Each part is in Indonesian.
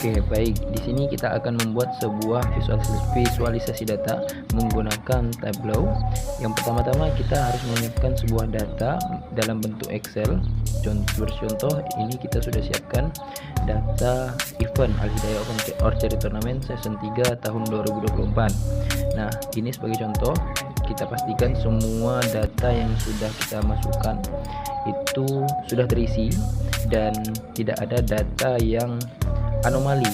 Oke, baik. Di sini kita akan membuat sebuah visualisasi data menggunakan Tableau. Yang pertama-tama kita harus menyiapkan sebuah data dalam bentuk Excel. Contoh ini kita sudah siapkan data event Al Hidayah Archery Tournament Season 3 tahun 2024. Nah, ini sebagai contoh, kita pastikan semua data yang sudah kita masukkan itu sudah terisi dan tidak ada data yang anomali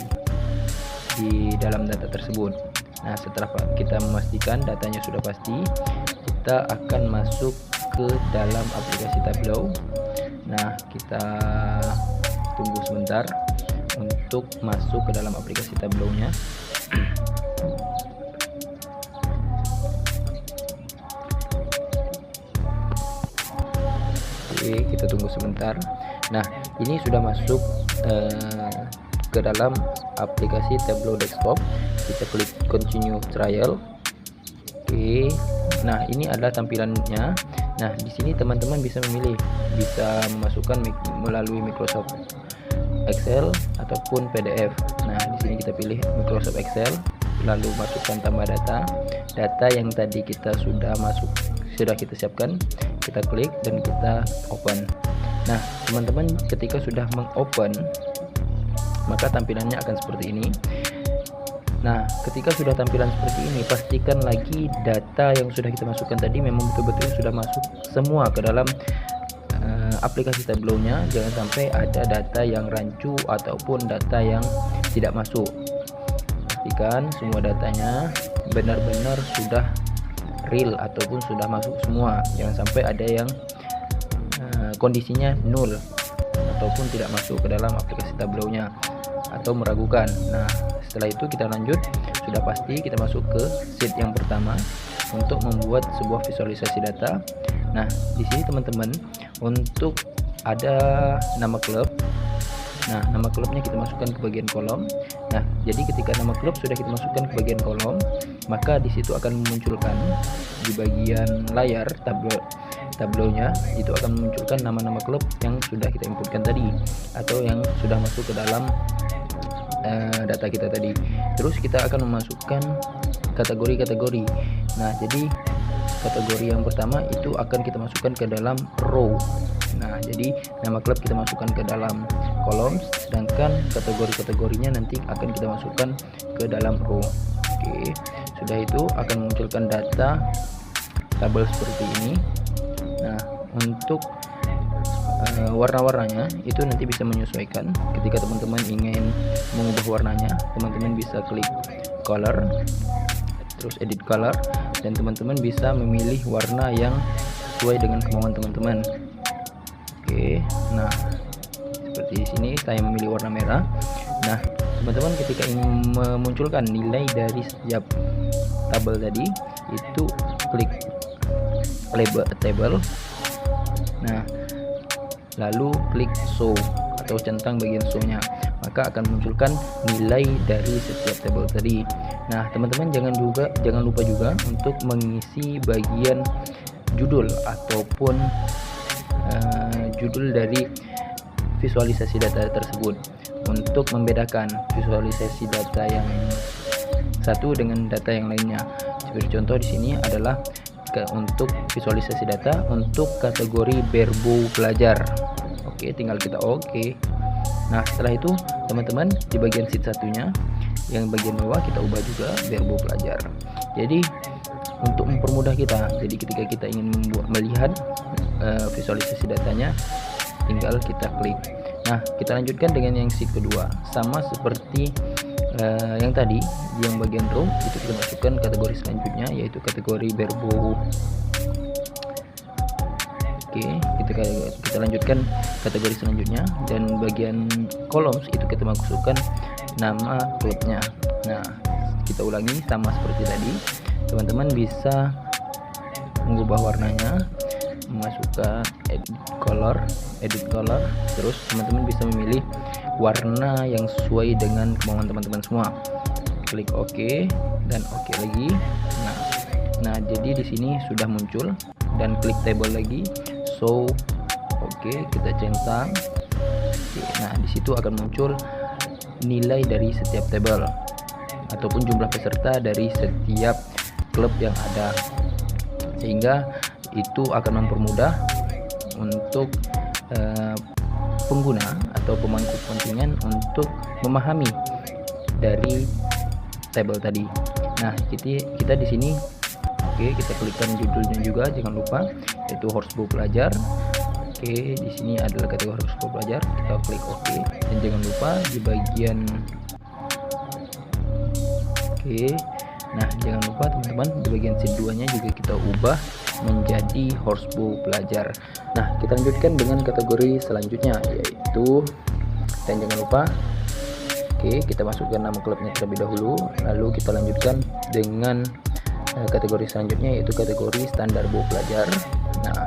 di dalam data tersebut. Nah, setelah kita memastikan datanya sudah pasti, kita akan masuk ke dalam aplikasi Tableau. Nah, kita tunggu sebentar untuk masuk ke dalam aplikasi Tableau-nya. Oke, kita tunggu sebentar. Nah, ini sudah masuk ke dalam aplikasi Tableau Desktop. Kita klik continue trial. Oke. Nah, ini adalah tampilannya. Nah, di sini teman-teman bisa memilih, bisa memasukkan melalui Microsoft Excel ataupun PDF. Nah, di sini kita pilih Microsoft Excel, lalu masukkan tambah data yang tadi kita sudah kita siapkan. Kita klik dan kita open. Nah, teman-teman ketika sudah mengopen, maka tampilannya akan seperti ini. Nah, ketika sudah tampilan seperti ini, pastikan lagi data yang sudah kita masukkan tadi memang betul-betul sudah masuk semua ke dalam aplikasi Tableau-nya. Jangan sampai ada data yang rancu ataupun data yang tidak masuk. Pastikan semua datanya benar-benar sudah real ataupun sudah masuk semua. Jangan sampai ada yang kondisinya nol ataupun tidak masuk ke dalam aplikasi Tableau-nya atau meragukan. Nah, setelah itu kita lanjut, sudah pasti kita masuk ke sheet yang pertama untuk membuat sebuah visualisasi data. Nah, di sini teman-teman, untuk ada nama klub. Nah, nama klubnya kita masukkan ke bagian kolom. Nah, jadi ketika nama klub sudah kita masukkan ke bagian kolom, maka di situ akan memunculkan di bagian layar Tableau-nya itu akan memunculkan nama-nama klub yang sudah kita inputkan tadi atau yang sudah masuk ke dalam data kita tadi. Terus kita akan memasukkan kategori-kategori. Nah, jadi kategori yang pertama itu akan kita masukkan ke dalam row. Nah, jadi nama klub kita masukkan ke dalam kolom, sedangkan kategori-kategorinya nanti akan kita masukkan ke dalam row. Oke, sudah itu akan memunculkan data tabel seperti ini. Nah, untuk warna-warnanya itu nanti bisa menyesuaikan. Ketika teman-teman ingin mengubah warnanya, teman-teman bisa klik color, terus edit color, dan teman-teman bisa memilih warna yang sesuai dengan kemauan teman-teman. Oke, nah seperti di sini saya memilih warna merah. Nah, teman-teman ketika ingin memunculkan nilai dari setiap tabel tadi, itu klik label table. Nah, lalu klik show atau centang bagian show-nya, maka akan munculkan nilai dari setiap tabel tadi. Nah, teman-teman jangan lupa juga untuk mengisi bagian judul ataupun judul dari visualisasi data tersebut untuk membedakan visualisasi data yang satu dengan data yang lainnya. Seperti contoh di sini adalah untuk visualisasi data untuk kategori Berbo Pelajar. Oke, tinggal kita oke. Nah, setelah itu teman-teman di bagian sheet satunya yang bagian bawah kita ubah juga Berbo Pelajar. Jadi untuk mempermudah kita, jadi ketika kita ingin melihat visualisasi datanya, tinggal kita klik. Nah, kita lanjutkan dengan yang sheet kedua, sama seperti yang tadi di yang bagian row itu kita masukkan kategori selanjutnya, yaitu kategori Berbo. Oke, kita lanjutkan kategori selanjutnya, dan bagian columns itu kita masukkan nama klubnya. Nah, kita ulangi sama seperti tadi. Teman-teman bisa mengubah warnanya, memasukkan edit color, terus teman-teman bisa memilih warna yang sesuai dengan kemauan teman-teman semua. Klik OK dan OK lagi. Nah, jadi di sini sudah muncul, dan klik table lagi, so oke, kita centang. Oke, nah di situ akan muncul nilai dari setiap table ataupun jumlah peserta dari setiap klub yang ada, sehingga itu akan mempermudah untuk pengguna atau pemangku kepentingan untuk memahami dari tabel tadi. Nah, kita di sini kita klikkan judulnya juga, jangan lupa, yaitu horsebow pelajar. Di sini adalah kategori horsebow pelajar, kita klik OK, dan jangan lupa di bagian nah jangan lupa teman-teman, di bagian sheet 2 nya juga kita ubah menjadi horsebow pelajar. Nah, kita lanjutkan dengan kategori selanjutnya, yaitu, dan jangan lupa kita masukkan nama klubnya terlebih dahulu, lalu kita lanjutkan dengan kategori selanjutnya, yaitu kategori standar bow pelajar. Nah,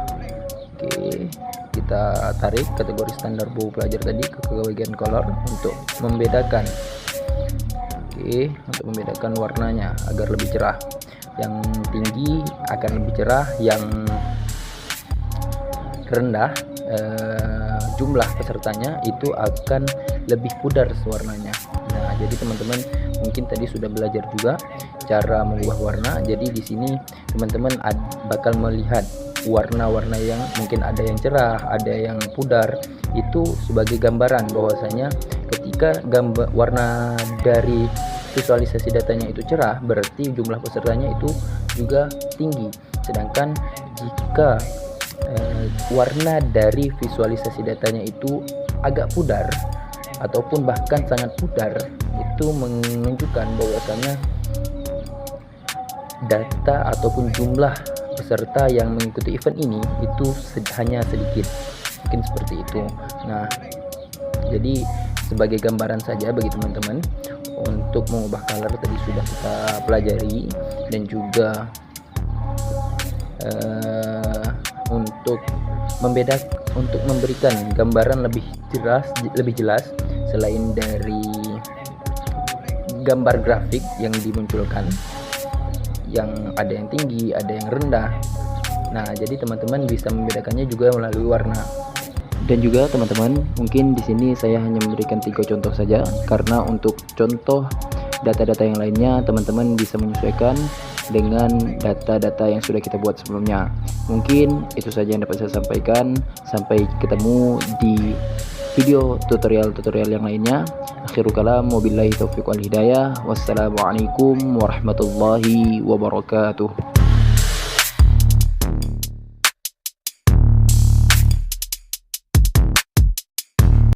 kita tarik kategori standar bow pelajar tadi ke bagian color untuk membedakan untuk membedakan warnanya agar lebih cerah. Yang tinggi akan lebih cerah, yang rendah jumlah pesertanya itu akan lebih pudar warnanya. Nah, jadi teman-teman mungkin tadi sudah belajar juga cara mengubah warna. Jadi di sini teman-teman bakal melihat warna-warna yang mungkin ada yang cerah, ada yang pudar, itu sebagai gambaran bahwasanya ketika warna dari visualisasi datanya itu cerah, berarti jumlah pesertanya itu juga tinggi. Sedangkan jika warna dari visualisasi datanya itu agak pudar ataupun bahkan sangat pudar, itu menunjukkan bahwasanya data ataupun jumlah peserta yang mengikuti event ini itu hanya sedikit, mungkin seperti itu. Nah, jadi sebagai gambaran saja bagi teman-teman, untuk mengubah color tadi sudah kita pelajari, dan juga untuk memberikan gambaran lebih jelas selain dari gambar grafik yang dimunculkan, yang ada yang tinggi, ada yang rendah. Nah, jadi teman-teman bisa membedakannya juga melalui warna. Dan juga teman-teman, mungkin di sini saya hanya memberikan 3 contoh saja, karena untuk contoh data-data yang lainnya teman-teman bisa menyesuaikan dengan data-data yang sudah kita buat sebelumnya. Mungkin itu saja yang dapat saya sampaikan. Sampai ketemu di video tutorial yang lainnya. Akhirul kalam, wabillahi taufiq wal hidayah. Wassalamualaikum warahmatullahi wabarakatuh.